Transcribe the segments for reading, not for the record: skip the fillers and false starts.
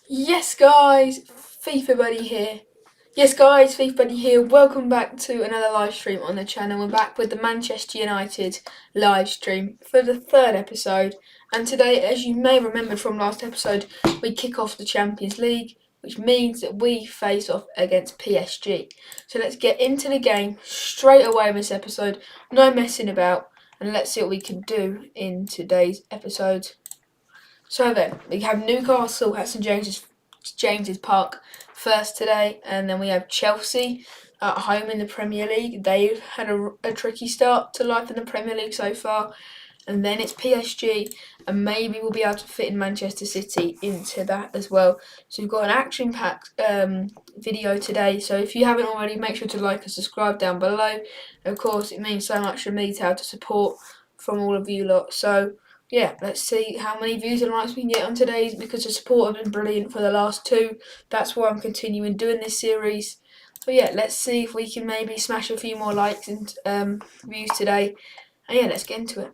Yes, guys, FIFA Buddy here. Yes, guys, FIFA Buddy here. Welcome back to another live stream on the channel. We're back with the Manchester United live stream for the third episode. And today, as you may remember from last episode, we kick off the Champions League, which means that we face off against PSG. So let's get into the game straight away in this episode. No messing about, and let's see what we can do in today's episode. So then, we have Newcastle at St James's Park first today, and then we have Chelsea at home in the Premier League. They've had a tricky start to life in the Premier League so far, and then it's PSG, and maybe we'll be able to fit in Manchester City into that as well. So we've got an action-packed video today, so if you haven't already, make sure to like and subscribe down below. Of course, it means so much for me to have the support from all of you lot. So yeah, let's see how many views and likes we can get on today's, because the support have been brilliant for the last two. That's why I'm continuing doing this series. So yeah, let's see if we can maybe smash a few more likes and views today. And yeah, let's get into it.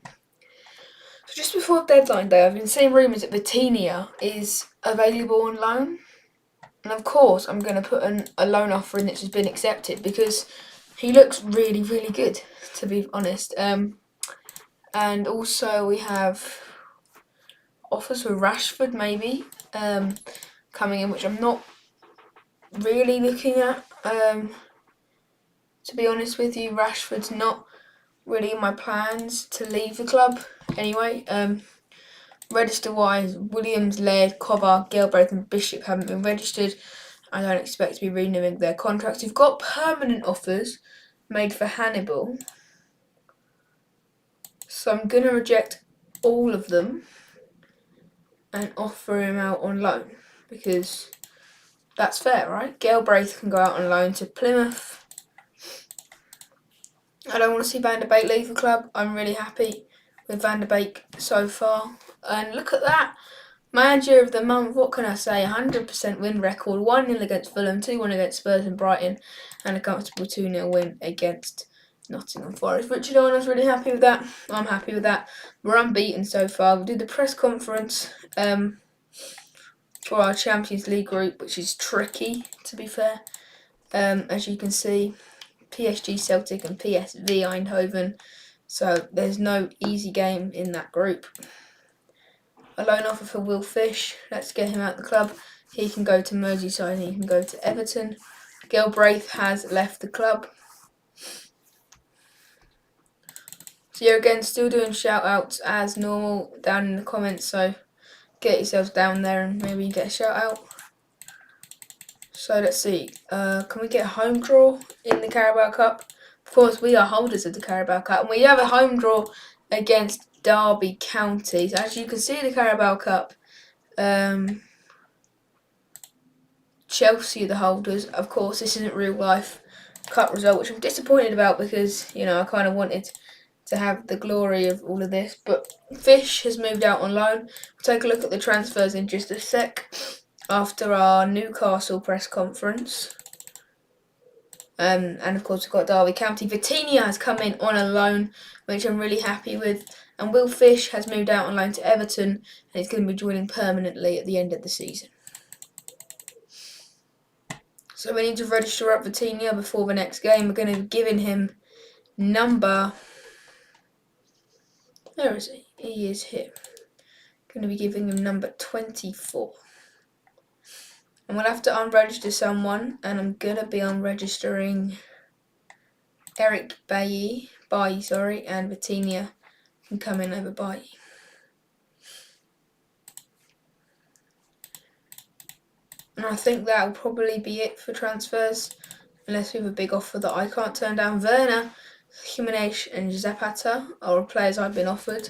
So just before deadline day, I've been seeing rumours that Vitinha is available on loan. And of course, I'm going to put a loan offer in that's been accepted, because he looks really, really good, to be honest. And also we have offers for Rashford maybe coming in, which I'm not really looking at. To be honest with you, Rashford's not really in my plans to leave the club anyway. Register-wise, Williams, Laird, Cover, Galbraith and Bishop haven't been registered. I don't expect to be renewing their contracts. We've got permanent offers made for Hannibal, so I'm going to reject all of them and offer him out on loan, because that's fair, right? Galbraith can go out on loan to Plymouth. I don't want to see Van der Beek leave the club. I'm really happy with Van der Beek so far. And look at that. Manager of the month, what can I say? 100% win record. 1-0 against Fulham, 2-1 against Spurs and Brighton, and a comfortable 2-0 win against Nottingham Forest. Richard Arnold's really happy with that. I'm happy with that. We're unbeaten so far. We'll do the press conference for our Champions League group, which is tricky, to be fair. As you can see, PSG, Celtic and PSV Eindhoven. So there's no easy game in that group. A loan offer for Will Fish. Let's get him out of the club. He can go to Merseyside and he can go to Everton. Galbraith has left the club. So you're again still doing shout outs as normal down in the comments, so get yourselves down there and maybe get a shout out. So let's see, can we get a home draw in the Carabao Cup? Of course, we are holders of the Carabao Cup, and we have a home draw against Derby County. So as you can see in the Carabao Cup, Chelsea are the holders. Of course, this isn't real life cup result, which I'm disappointed about, because, you know, I kind of wanted to have the glory of all of this. But Fish has moved out on loan. We'll take a look at the transfers in just a sec after our Newcastle press conference. And of course we've got Derby County. Vitinha has come in on a loan, which I'm really happy with. And Will Fish has moved out on loan to Everton, and he's going to be joining permanently at the end of the season. So we need to register up Vitinha before the next game. We're going to be giving him number... Where is he? He is here. Going to be giving him number 24. And we'll have to unregister someone, and I'm going to be unregistering Eric Bailly, and Vitinha can come in over Bailly. And I think that will probably be it for transfers, unless we have a big offer that I can't turn down. Werner, Jimenez and Zapata are players I've been offered.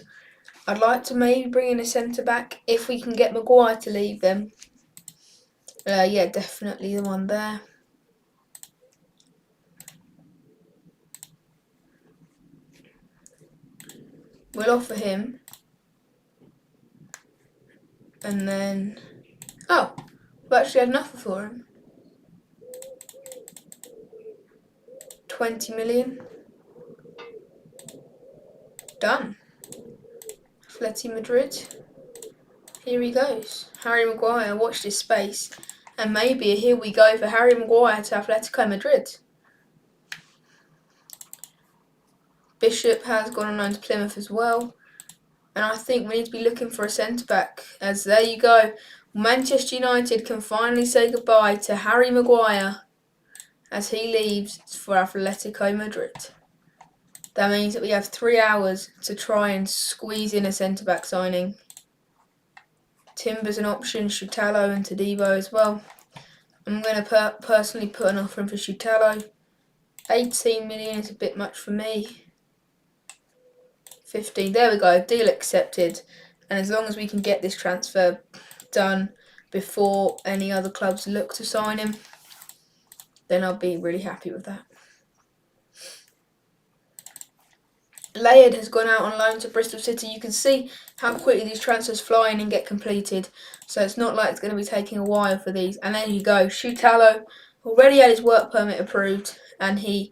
I'd like to maybe bring in a centre-back if we can get Maguire to leave them. Yeah, definitely the one there. We'll offer him. And then... Oh, we've actually had an offer for him. 20 million. Done. Atleti Madrid. Here he goes. Harry Maguire, watch this space. And maybe here we go for Harry Maguire to Atletico Madrid. Bishop has gone on loan to Plymouth as well. And I think we need to be looking for a centre-back. As there you go. Manchester United can finally say goodbye to Harry Maguire as he leaves for Atletico Madrid. That means that we have 3 hours to try and squeeze in a centre-back signing. Timber's an option, Shutalo and Todibo as well. I'm going to personally put an offer in for Shutalo. 18 million is a bit much for me. 15, there we go, deal accepted. And as long as we can get this transfer done before any other clubs look to sign him, then I'll be really happy with that. Laird has gone out on loan to Bristol City. You can see how quickly these transfers fly in and get completed. So it's not like it's going to be taking a while for these. And there you go. Shutalo already had his work permit approved and he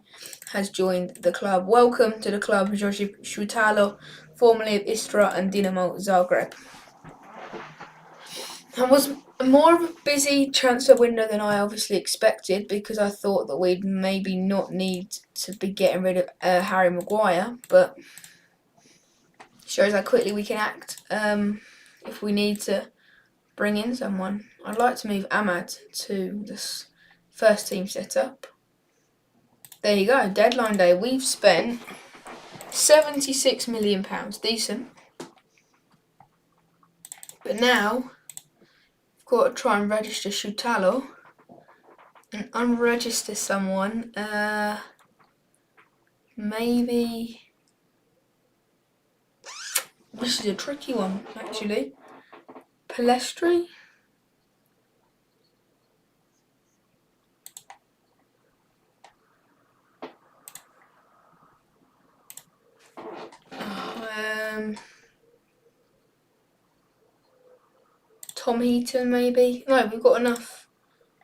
has joined the club. Welcome to the club, Jorge Shutalo, formerly of Istra and Dinamo Zagreb. It was more of a busy transfer window than I obviously expected because I thought that we'd maybe not need to be getting rid of Harry Maguire, but shows how quickly we can act if we need to bring in someone. I'd like to move Ahmad to this first team setup. There you go, deadline day. We've spent £76 million, decent. But now got to try and register Shutalo and unregister someone. Maybe this is a tricky one actually. Palestri. Tom Heaton maybe. No, we've got enough.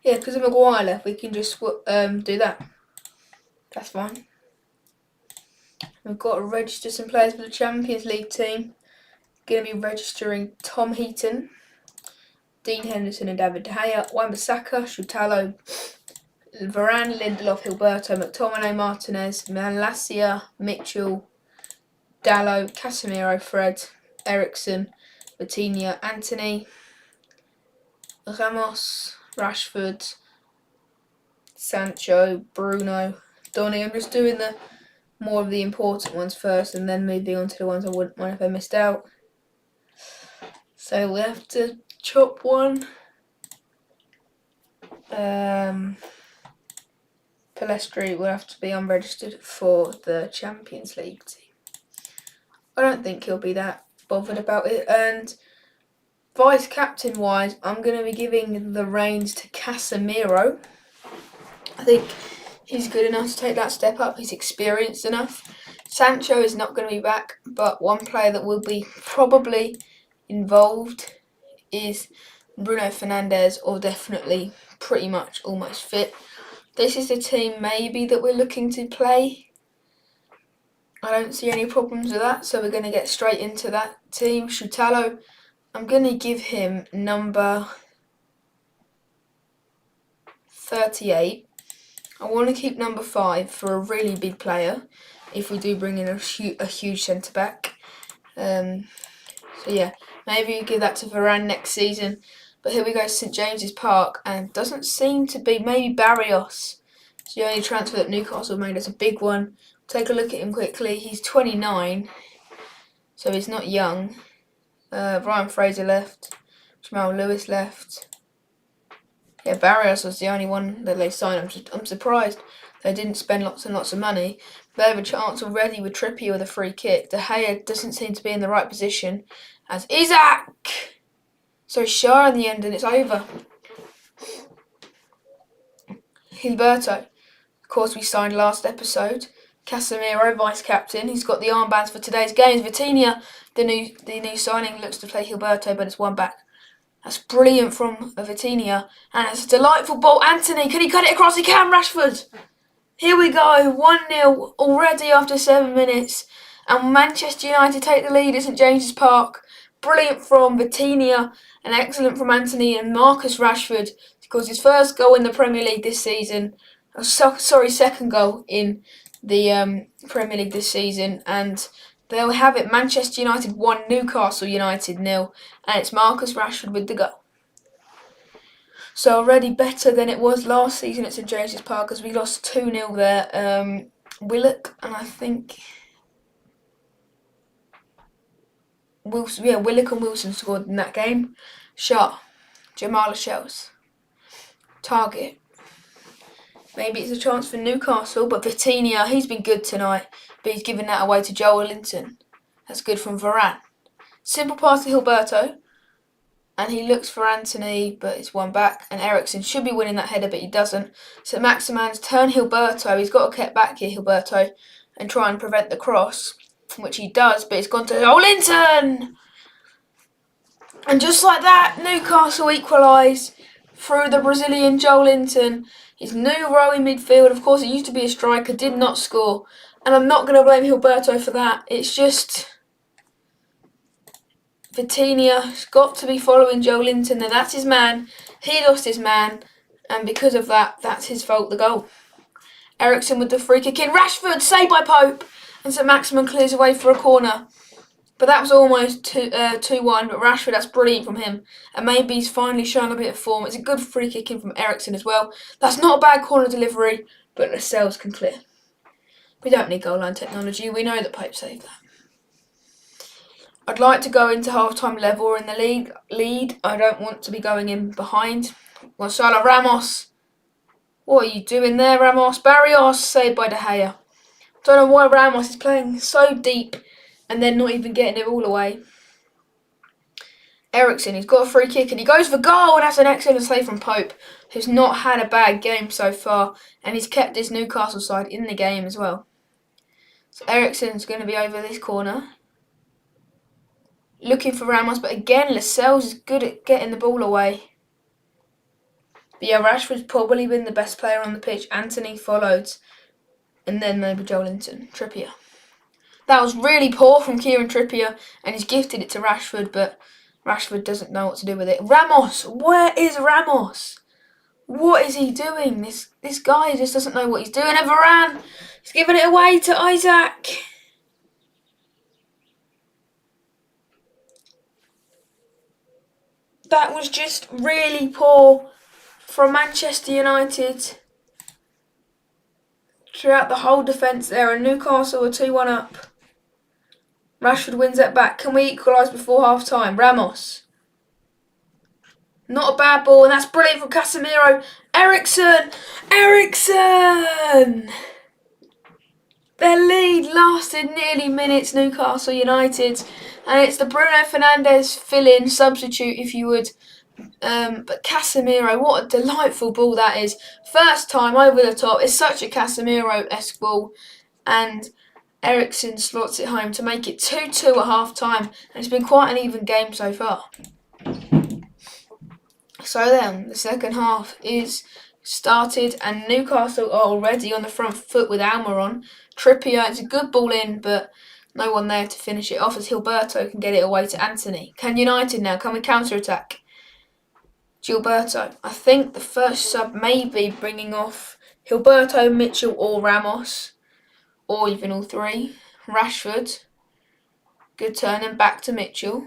Yeah, because of Maguire left, we can just do that. That's fine. We've got to register some players for the Champions League team. Going to be registering Tom Heaton, Dean Henderson and David De Gea, Wan-Bissaka, Shutalo, Varane, Lindelof, Gilberto, McTominay, Martinez, Malacia, Mitchell, Dalot, Casemiro, Fred, Ericsson, Vitinha, Anthony, Ramos, Rashford, Sancho, Bruno, Donny. I'm just doing the more of the important ones first and then moving on to the ones I wouldn't mind if I missed out. So we have to chop one. Palestri will have to be unregistered for the Champions League team. I don't think he'll be that bothered about it. And vice captain wise, I'm going to be giving the reins to Casemiro. I think he's good enough to take that step up. He's experienced enough. Sancho is not going to be back, but one player that will be probably involved is Bruno Fernandes, or definitely pretty much almost fit. This is the team maybe that we're looking to play. I don't see any problems with that, so we're going to get straight into that team. Shutalo, I'm going to give him number 38. I want to keep number 5 for a really big player if we do bring in a huge centre-back. So yeah, maybe you give that to Varane next season. But here we go, St James's Park, and doesn't seem to be, maybe Barrios. It's the only transfer that Newcastle made. It's a big one. Take a look at him quickly. He's 29, so he's not young. Ryan Fraser left. Jamal Lewis left. Yeah, Barrios was the only one that they signed. I'm surprised they didn't spend lots and lots of money. They have a chance already with Trippier with a free kick. De Gea doesn't seem to be in the right position. As Isaac! So Shah in the end, and it's over. Gilberto, of course, we signed last episode. Casemiro, vice-captain. He's got the armbands for today's games. Vitinha, the new signing, looks to play Gilberto, but it's one back. That's brilliant from Vitinha. And it's a delightful ball. Anthony, can he cut it across? He can, Rashford. Here we go. 1-0 already after 7 minutes. And Manchester United take the lead at St James's Park. brilliant from Vitinha and excellent from Antony and Marcus Rashford. Scores his first goal in the Premier League this season. Second goal in the Premier League this season. And they'll have it. Manchester United 1, Newcastle United 0. And it's Marcus Rashford with the goal. So already better than it was last season at St James's Park, as we lost 2-0 there. Willock and I think Wilson, Willock and Wilson scored in that game. Shaw, Jamal Lascelles, Target. Maybe it's a chance for Newcastle, but Vitinha, he's been good tonight, but he's given that away to Joel Linton. That's good from Varane. Simple pass to Gilberto, and he looks for Antony, but it's one back, and Eriksen should be winning that header, but he doesn't. So Maximan's turned Gilberto, he's got to get back here, Gilberto, and try and prevent the cross, which he does, but it's gone to Joel Linton! And just like that, Newcastle equalise through the Brazilian Joel Linton. His new role in midfield, of course, he used to be a striker, did not score. And I'm not going to blame Gilberto for that. It's just Vitinha's got to be following Joel Linton. Now that's his man. He lost his man. And because of that, that's his fault, the goal. Eriksen with the free kick in. Rashford, saved by Pope. And St Maximin clears away for a corner. But that was almost 2-1. But Rashford, that's brilliant from him. And maybe he's finally shown a bit of form. It's a good free kick in from Eriksen as well. That's not a bad corner delivery, but Lascelles can clear. We don't need goal line technology. We know that Pope saved that. I'd like to go into half-time level or in the lead. I don't want to be going in behind. Gonzalo Ramos. What are you doing there, Ramos? Barrios, saved by De Gea. Don't know why Ramos is playing so deep and then not even getting it all away. Eriksen, he's got a free kick and he goes for goal, and that's an excellent save from Pope, who's not had a bad game so far, and he's kept his Newcastle side in the game as well. So Eriksen's going to be over this corner, looking for Ramos, but again Lascelles is good at getting the ball away. But yeah, Rashford's probably been the best player on the pitch. Antony followed, and then maybe Joel Linton. Trippier. That was really poor from Kieran Trippier, and he's gifted it to Rashford, but Rashford doesn't know what to do with it. Ramos! Where is Ramos? What is he doing? This guy just doesn't know what he's doing. And Varane, he's giving it away to Isaac. That was just really poor from Manchester United throughout the whole defence there, and Newcastle are 2-1 up. Rashford wins it back. Can we equalise before half-time? Ramos. Not a bad ball, and that's brilliant from Casemiro. Eriksen! Eriksen! Their lead lasted nearly minutes, Newcastle United. And it's the Bruno Fernandes fill-in substitute, if you would. But Casemiro, what a delightful ball that is. First time over the top. It's such a Casemiro-esque ball. And Eriksen slots it home to make it 2-2 at half-time. And it's been quite an even game so far. So then, the second half is started, and Newcastle are already on the front foot with Alma on. Trippier, it's a good ball in, but no one there to finish it off, as Gilberto can get it away to Antony. Can United now? Can we counter-attack? Gilberto. I think the first sub may be bringing off Gilberto, Mitchell or Ramos, or even all three. Rashford. Good turn, and back to Mitchell.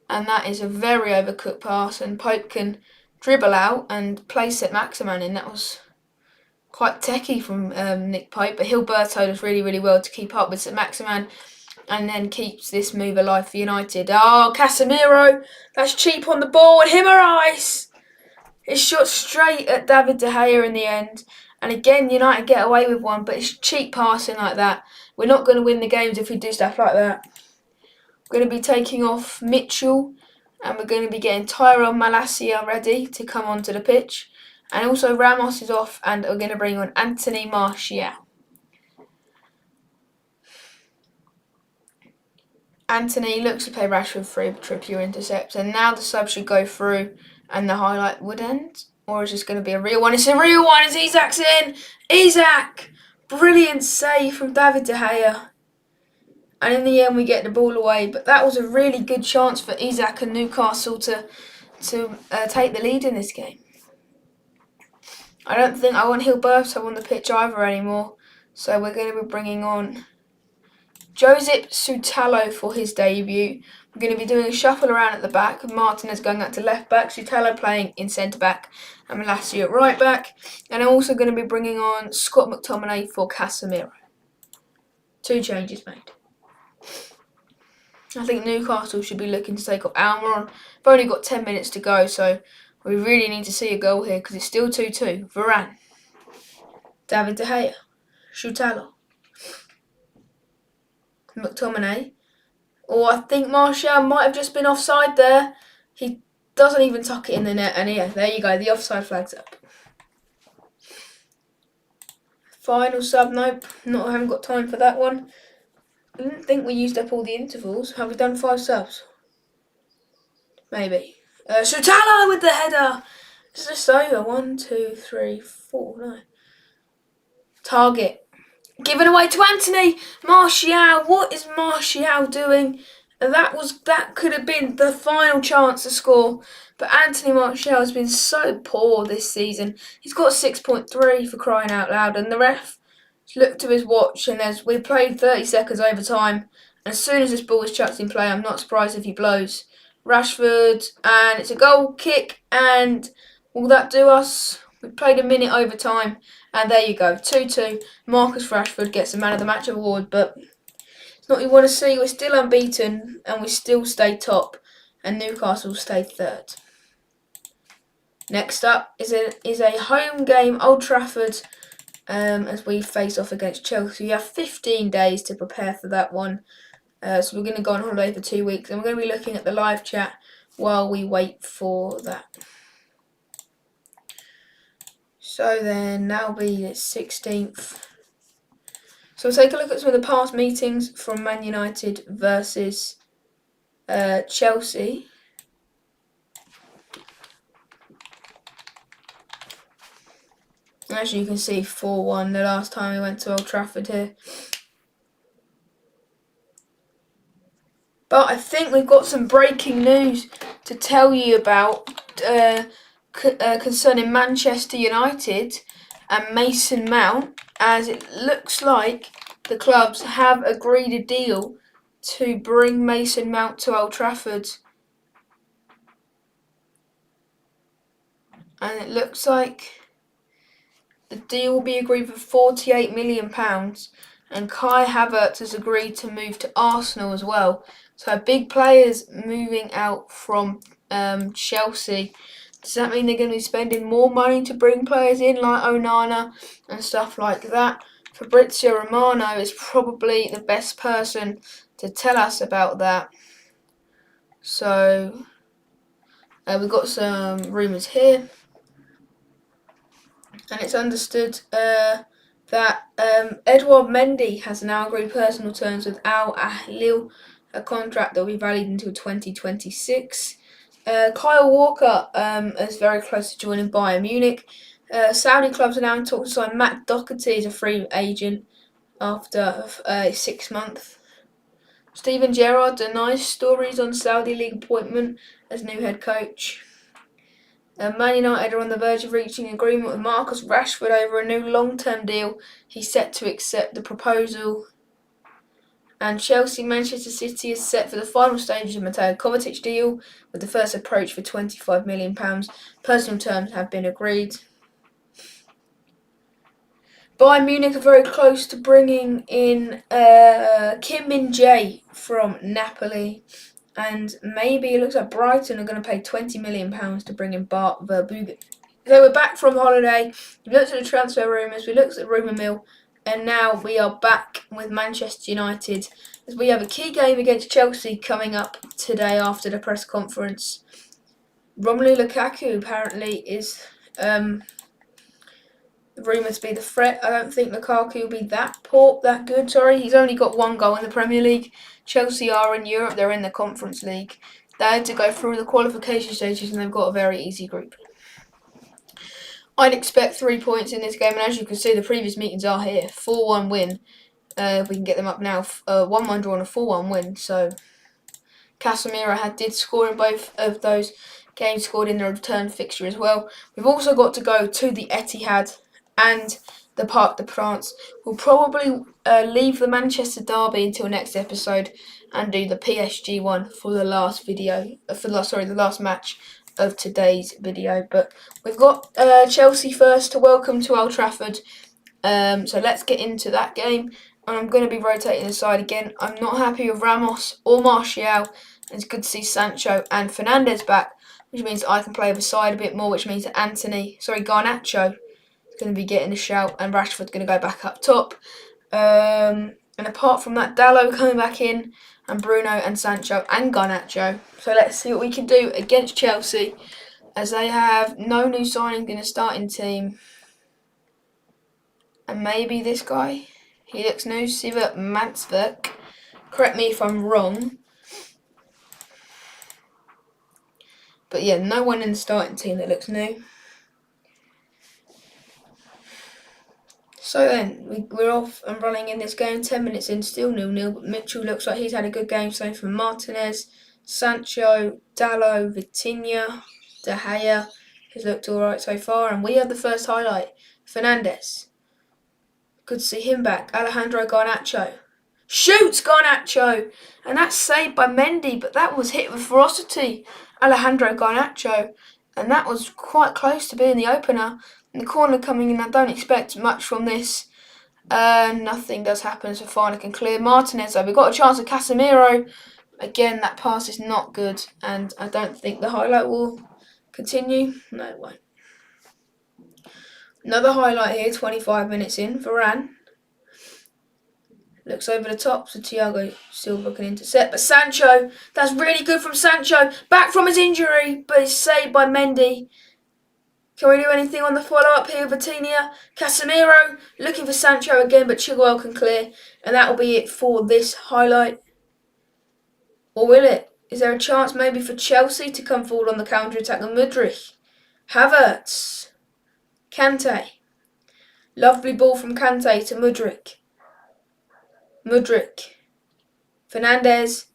And that is a very overcooked pass, and Pope can dribble out and place St Maximin in. That was quite techie from Nick Pope, but Gilberto does really, really well to keep up with St Maximin and then keeps this move alive for United. Oh, Casemiro, that's cheap on the ball, and Himmerais! It's shot straight at David De Gea in the end. And again, United get away with one, but it's cheap passing like that. We're not going to win the games if we do stuff like that. We're going to be taking off Mitchell, and we're going to be getting Tyrone Malacia ready to come onto the pitch. And also Ramos is off, and we're going to bring on Anthony Martial. Anthony looks to play Rashford through, Trippier intercepts, and now the sub should go through and the highlight would end. Or is this going to be a real one? It's a real one, as Isak's in! Isak! Brilliant save from David De Gea. And in the end, we get the ball away. But that was a really good chance for Isak and Newcastle to take the lead in this game. I don't think I want Gilberto on the pitch either anymore. So we're going to be bringing on Josip Sutalo for his debut. We're going to be doing a shuffle around at the back. Martinez going out to left back, Sutalo playing in centre back, and Malacia at right back. And I'm also going to be bringing on Scott McTominay for Casemiro. 2 changes made. I think Newcastle should be looking to take off Almiron. We've only got 10 minutes to go, so we really need to see a goal here because it's still 2-2. Varane, David De Gea, Sutalo, McTominay. Or I think Martial might have just been offside there. He doesn't even tuck it in the net, and yeah, there you go, the offside flag's up. Final sub, nope, I haven't got time for that one. I didn't think we used up all the intervals. Have we done 5 subs? Maybe. Sutalo with the header! It's just over. 1, 2, 3, 4, no. Target. Given away to Anthony Martial. What is Martial doing? That could have been the final chance to score. But Anthony Martial has been so poor this season. He's got 6.3 for crying out loud, and the ref looked to his watch, and we played 30 seconds overtime. And as soon as this ball is chucked in play, I'm not surprised if he blows. Rashford, and it's a goal kick, and will that do us? We played a minute overtime, and there you go, 2-2. Marcus Rashford gets the Man of the Match award, but it's not what you want to see. We're still unbeaten, and we still stay top, and Newcastle stay third. Next up is a home game, Old Trafford, as we face off against Chelsea. We have 15 days to prepare for that one. So we're going to go on holiday for 2 weeks, and we're going to be looking at the live chat while we wait for that. So then, that'll be the 16th. So we'll take a look at some of the past meetings from Man United versus Chelsea. As you can see, 4-1 the last time we went to Old Trafford here. But I think we've got some breaking news to tell you about concerning Manchester United and Mason Mount, as it looks like the clubs have agreed a deal to bring Mason Mount to Old Trafford. And it looks like the deal will be agreed for £48 million, and Kai Havertz has agreed to move to Arsenal as well. So big players moving out from Chelsea. Does that mean they're going to be spending more money to bring players in like Onana and stuff like that? Fabrizio Romano is probably the best person to tell us about that. So we've got some rumours here. And it's understood that Edouard Mendy has now agreed personal terms with Al Ahly, a contract that will be valid until 2026. Kyle Walker is very close to joining Bayern Munich. Saudi clubs are now in talks to sign Matt Doherty as a free agent after 6 months. Steven Gerrard denies stories on Saudi League appointment as new head coach. Man United are on the verge of reaching agreement with Marcus Rashford over a new long-term deal. He's set to accept the proposal. And Manchester City is set for the final stages of Mateo Kovacic deal, with the first approach for £25 million. Personal terms have been agreed. Bayern Munich are very close to bringing in Kim Min-jae from Napoli. And maybe it looks like Brighton are going to pay £20 million to bring in Bart Verbruggen. So we're back from holiday. We looked at the transfer rumours, we looked at the rumour mill, and now we are back with Manchester United as we have a key game against Chelsea coming up today after the press conference. Romelu Lukaku apparently is rumoured to be the threat. I don't think Lukaku will be that good. He's only got 1 goal in the Premier League. Chelsea are in Europe, they're in the Conference League. They had to go through the qualification stages and they've got a very easy group. I'd expect 3 points in this game, and as you can see, the previous meetings are here. 4-1 win If we can get them up now, 1-1 draw and a 4-1 win. So Casemiro did score in both of those games, scored in the return fixture as well. We've also got to go to the Etihad and the Parc des Princes. We'll probably leave the Manchester derby until next episode and do the PSG one for the last video, the last match of today's video. But we've got Chelsea first to welcome to Old Trafford. So let's get into that game. And I'm going to be rotating the side again. I'm not happy with Ramos or Martial. It's good to see Sancho and Fernandes back, which means I can play the side a bit more, which means that Garnacho is going to be getting a shout, and Rashford's going to go back up top. And apart from that, Dalot coming back in, and Bruno and Sancho and Garnacho. So let's see what we can do against Chelsea, as they have no new signing in the starting team. And maybe this guy, he looks new, Sivert Mansverk. Correct me if I'm wrong. But yeah, no one in the starting team that looks new. So then, we're off and running in this game. 10 minutes in, still 0-0. But Mitchell looks like he's had a good game so far. Martinez, Sancho, Dalot, Vitinha, De Gea has looked alright so far. And we have the first highlight. Fernandes. Good to see him back. Alejandro Garnacho. Shoots Garnacho! And that's saved by Mendy, but that was hit with ferocity. Alejandro Garnacho. And that was quite close to being the opener. And the corner coming in, I don't expect much from this. Nothing does happen so far, and I can clear Martinez. So we've got a chance of Casemiro. Again, that pass is not good, and I don't think the highlight will continue. No, it won't. Another highlight here, 25 minutes in. Varane looks over the top, so Thiago Silva can intercept. But Sancho, that's really good from Sancho. Back from his injury, but it's saved by Mendy. Can we do anything on the follow-up here with Vitinha? Casemiro looking for Sancho again, but Chilwell can clear. And that will be it for this highlight. Or will it? Is there a chance maybe for Chelsea to come forward on the counter-attack of Mudryk? Havertz. Kante. Lovely ball from Kante to Mudryk. Mudryk. Fernandes.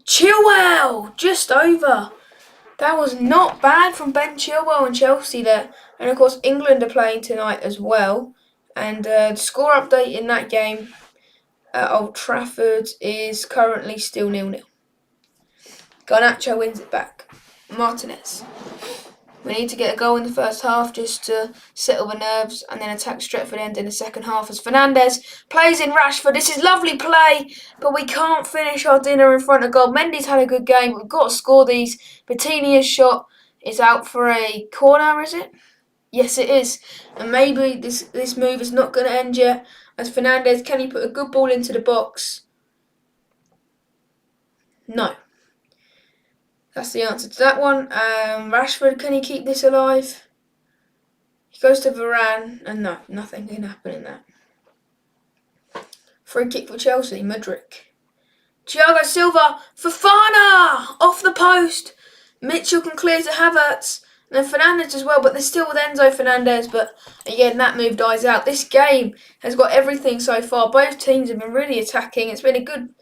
Chilwell! Just over. That was not bad from Ben Chilwell and Chelsea there. And of course, England are playing tonight as well. And the score update in that game at Old Trafford is currently still 0-0. Garnacho wins it back. Martinez. We need to get a goal in the first half just to settle the nerves and then attack Stretford End in the second half as Fernandes plays in Rashford. This is lovely play, but we can't finish our dinner in front of goal. Mendy's had a good game. We've got to score these. Vitinha's shot is out for a corner, is it? Yes, it is. And maybe this move is not going to end yet. As Fernandes, can he put a good ball into the box? No. That's the answer to that one. Rashford, can he keep this alive? He goes to Varane, and no, nothing can happen in that. Free kick for Chelsea, Mudryk. Thiago Silva, Fofana! Off the post. Mitchell can clear to Havertz. And then Fernandes as well, but they're still with Enzo Fernandez. But again, that move dies out. This game has got everything so far. Both teams have been really attacking. It's been a good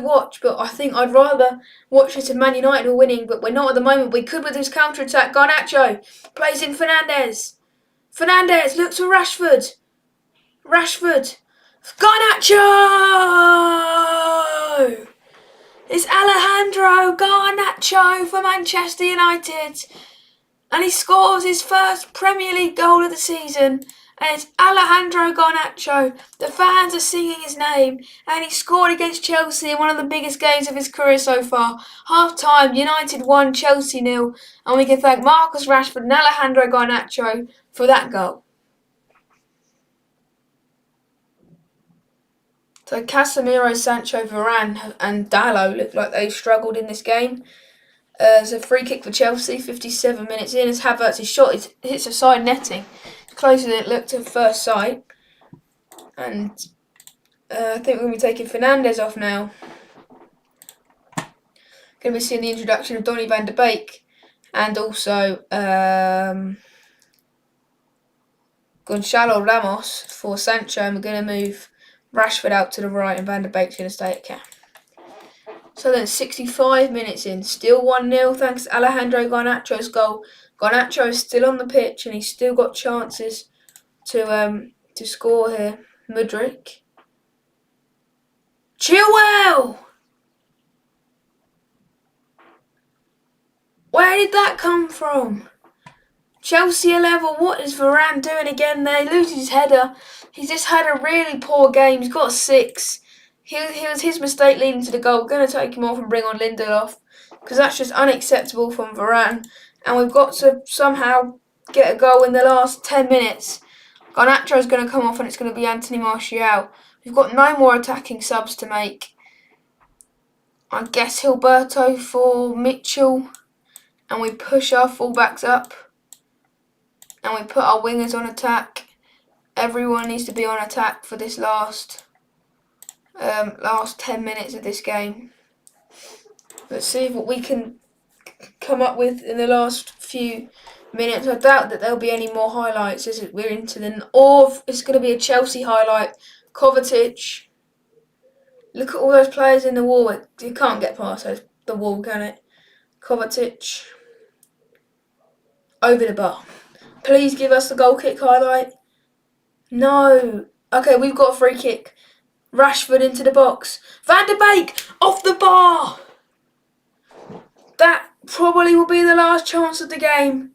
watch, but I think I'd rather watch it if Man United were winning, but we're not at the moment. We could with this counter-attack. Garnacho plays in Fernandes. Fernandes looks for Rashford. Rashford. Garnacho! It's Alejandro Garnacho for Manchester United. And he scores his first Premier League goal of the season. And it's Alejandro Garnacho. The fans are singing his name. And he scored against Chelsea in one of the biggest games of his career so far. Half-time, United 1, Chelsea 0. And we can thank Marcus Rashford and Alejandro Garnacho for that goal. So Casemiro, Sancho, Varane and Dalot look like they struggled in this game. It's a free kick for Chelsea, 57 minutes in, as Havertz's shot hits a side netting. It's closer than it looked at first sight. And I think we're going to be taking Fernandes off now. Going to be seeing the introduction of Donny van de Beek. And also Gonzalo Ramos for Sancho. And we're going to move Rashford out to the right, and Van der Beek's going to stay at cap. So then 65 minutes in, still 1-0 thanks to Alejandro Garnacho's goal. Garnacho is still on the pitch and he's still got chances to score here. Mudryk. Chilwell! Where did that come from? Chelsea are level. What is Varane doing again there? He loses his header. He's just had a really poor game. He's got a 6. It was his mistake leading to the goal. We're going to take him off and bring on Lindelof because that's just unacceptable from Varane. And we've got to somehow get a goal in the last 10 minutes. Garnacho is going to come off and it's going to be Anthony Martial. We've got no more attacking subs to make. I guess Gilberto for Mitchell. And we push our fullbacks up. And we put our wingers on attack. Everyone needs to be on attack for this last 10 minutes of this game. Let's see what we can come up with in the last few minutes. I doubt that there'll be any more highlights as we're into the... Or it's going to be a Chelsea highlight. Kovacic. Look at all those players in the wall. You can't get past the wall, can it? Kovacic. Over the bar. Please give us the goal kick highlight. No. Okay, we've got a free kick. Rashford into the box. Van der Beek off the bar. That probably will be the last chance of the game.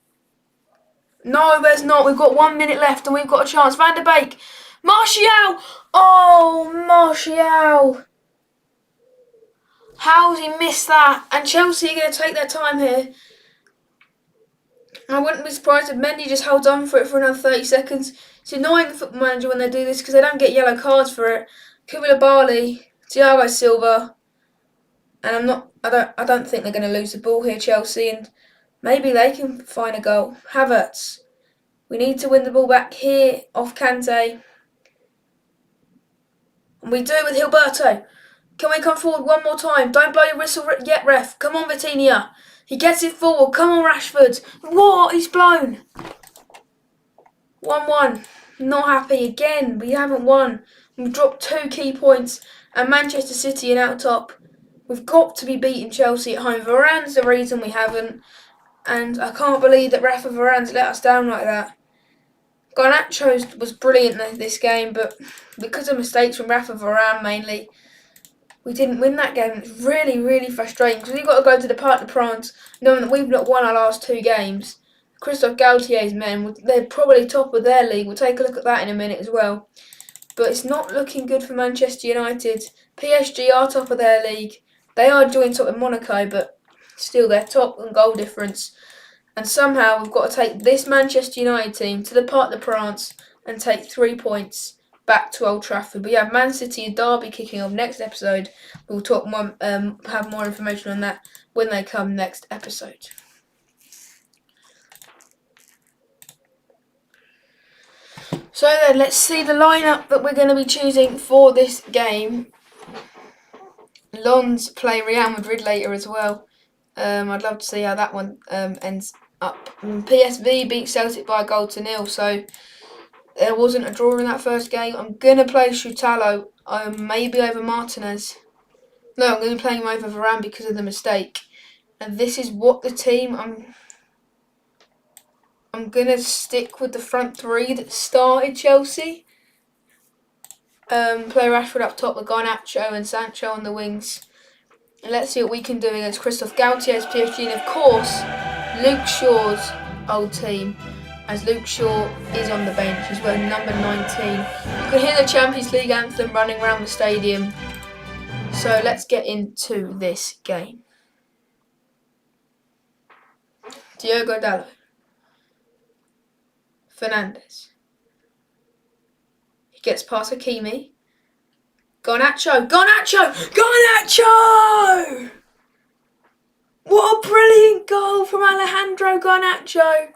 No, there's not. We've got 1 minute left and we've got a chance. Van der Beek. Martial. Oh, Martial. How's he missed that? And Chelsea are going to take their time here. I wouldn't be surprised if Mendy just holds on for it for another 30 seconds. It's annoying the Football Manager when they do this because they don't get yellow cards for it. Koulibaly, Thiago Silva, and I don't think they're going to lose the ball here, Chelsea, and maybe they can find a goal. Havertz, we need to win the ball back here off Kante, and we do it with Gilberto. Can we come forward one more time? Don't blow your whistle yet, ref. Come on, Vitinha. He gets it forward. Come on, Rashford. What? He's blown. 1-1. Not happy again. We haven't won. We've dropped 2 key points. And Manchester City are out top. We've got to be beating Chelsea at home. Varane's the reason we haven't. And I can't believe that Rafa Varane's let us down like that. Garnacho was brilliant this game, but because of mistakes from Rafa Varane mainly, we didn't win that game. It's really, really frustrating because we've got to go to the Parc des Princes knowing that we've not won our last 2 games. Christophe Galtier's men, they're probably top of their league. We'll take a look at that in a minute as well. But it's not looking good for Manchester United. PSG are top of their league. They are joint top in Monaco, but still they're top in goal difference. And somehow we've got to take this Manchester United team to the Parc des Princes and take 3 points back to Old Trafford. We have Man City and Derby kicking off next episode. We'll talk more, have more information on that when they come next episode. So then, let's see the lineup that we're going to be choosing for this game. Lens play Real Madrid later as well. I'd love to see how that one ends up. PSV beat Celtic by 1-0, so there wasn't a draw in that first game. I'm going to play Shutalo, maybe over Martinez. No, I'm going to be playing him over Varane because of the mistake. And this is what the team... I'm going to stick with the front 3 that started Chelsea. Play Rashford up top with Garnacho and Sancho on the wings. And let's see what we can do against Christophe Galtier's PSG. And of course, Luke Shaw's old team, as Luke Shaw is on the bench. He's wearing number 19. You can hear the Champions League anthem running around the stadium. So let's get into this game. Diogo Dalot. Fernandes. He gets past Hakimi. Garnacho! What a brilliant goal from Alejandro Garnacho!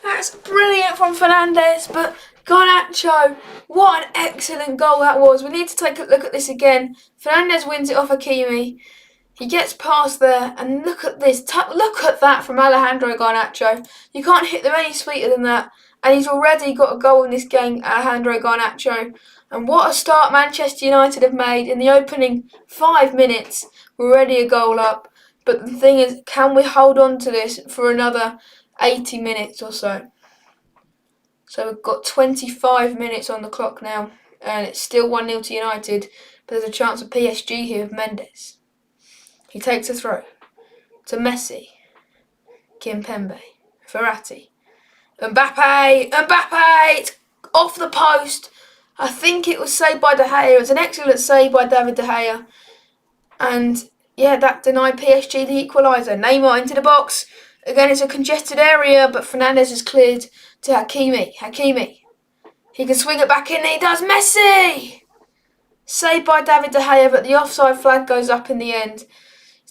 That's brilliant from Fernandes, but Garnacho, what an excellent goal that was. We need to take a look at this again. Fernandes wins it off Hakimi. He gets past there, and look at this. Look at that from Alejandro Garnacho. You can't hit them any sweeter than that. and he's already got a goal in this game, Alejandro Garnacho. And what a start Manchester United have made in the opening 5 minutes. We're already a goal up. But the thing is, can we hold on to this for another 80 minutes or so? So we've got 25 minutes on the clock now, and it's still 1-0 to United. But there's a chance of PSG here with Mendes. He takes a throw to Messi, Kimpembe, Verratti, Mbappe, it's off the post. I think it was saved by De Gea. It was an excellent save by David De Gea. And yeah, that denied PSG the equaliser. Neymar into the box. Again, it's a congested area, but Fernandes is cleared to Hakimi. He can swing it back in, and he does. Messi! Saved by David De Gea, but the offside flag goes up in the end.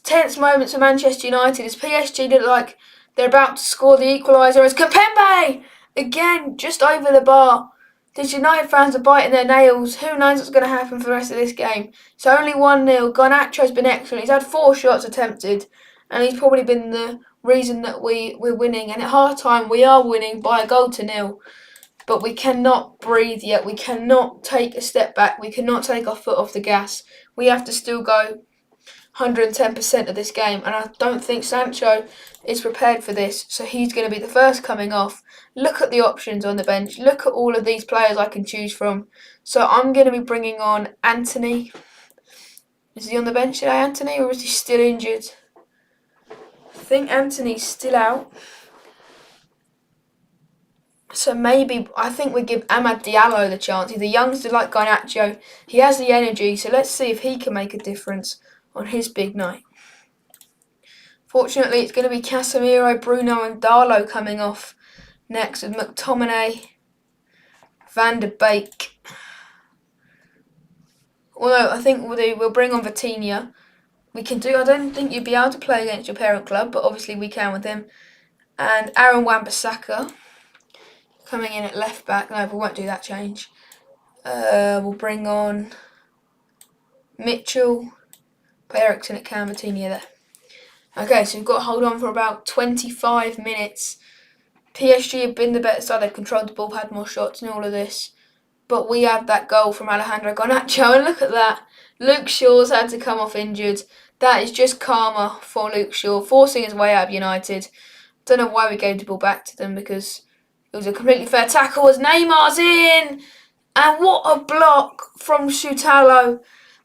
Tense moments for Manchester United as PSG look like they're about to score the equaliser as Kimpembe! Again, just over the bar. These United fans are biting their nails. Who knows what's going to happen for the rest of this game? It's only 1-0. Garnacho's been excellent. He's had 4 shots attempted, and he's probably been the reason that we're winning. And at half-time, we are winning by a goal to 0. But we cannot breathe yet. We cannot take a step back. We cannot take our foot off the gas. We have to still go 110% of this game, and I don't think Sancho is prepared for this, so he's going to be the first coming off. Look at the options on the bench. Look at all of these players I can choose from. So I'm going to be bringing on Anthony. Is he on the bench today, Anthony, or is he still injured? I think Anthony's still out. So maybe, I think we give Amad Diallo the chance. He's a youngster like Garnacho. He has the energy, so let's see if he can make a difference on his big night. Fortunately, it's going to be Casemiro, Bruno and Darlow coming off next with McTominay, Van de Beek. Although I think we'll bring on Vitinha. I don't think you'd be able to play against your parent club, but obviously we can with him. And Aaron Wan-Bissaka coming in at left back. No, we won't do that change. We'll bring on Mitchell, put Eriksen at Cam, Vitinha there. Okay, so we've got to hold on for about 25 minutes. PSG have been the better side. They've controlled the ball, had more shots and all of this. But we had that goal from Alejandro Garnacho, and look at that. Luke Shaw's had to come off injured. That is just karma for Luke Shaw, forcing his way out of United. Don't know why we gave the ball back to them, because it was a completely fair tackle as Neymar's in. And what a block from Shutalo.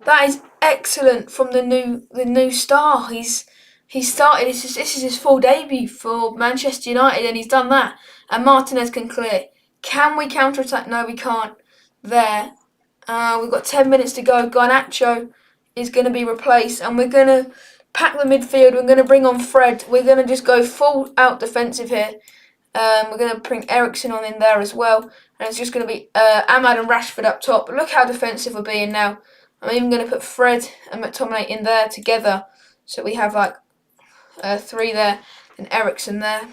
That is excellent from the new star. He started, this is his full debut for Manchester United, and he's done that. And Martinez can clear. Can we counter-attack? No, we can't. There. We've got 10 minutes to go. Garnacho is going to be replaced, and we're going to pack the midfield. We're going to bring on Fred. We're going to just go full out defensive here. We're going to bring Eriksen on in there as well. And it's just going to be Amad and Rashford up top. Look how defensive we're being now. I'm even going to put Fred and McTominay in there together. So we have like 3 there, and Eriksen there.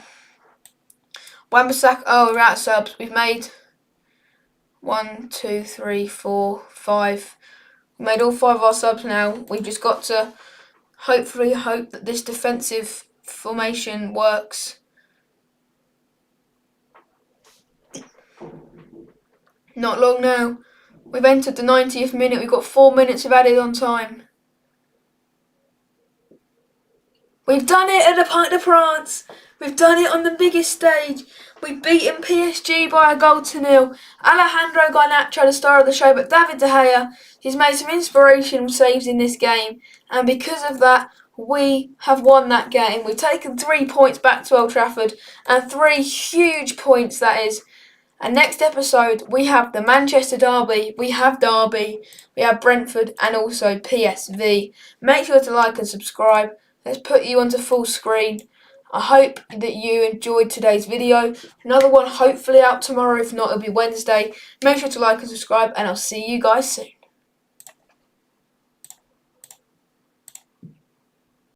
Wan-Bissaka, we're out of subs. We've made 1, 2, 3, 4, 5. We made all 5 of our subs now. We've just got to hopefully hope that this defensive formation works. Not long now. We've entered the 90th minute. We've got 4 minutes of added on time. We've done it at the Parc de France. We've done it on the biggest stage. We've beaten PSG by a goal to 0. Alejandro Garnacho, the star of the show, but David De Gea, he's made some inspirational saves in this game. And because of that, we have won that game. We've taken 3 points back to Old Trafford. And 3 huge points, that is. And next episode, we have the Manchester Derby, we have Derby, we have Brentford, and also PSV. Make sure to like and subscribe. Let's put you onto full screen. I hope that you enjoyed today's video. Another one hopefully out tomorrow. If not, it'll be Wednesday. Make sure to like and subscribe, and I'll see you guys soon.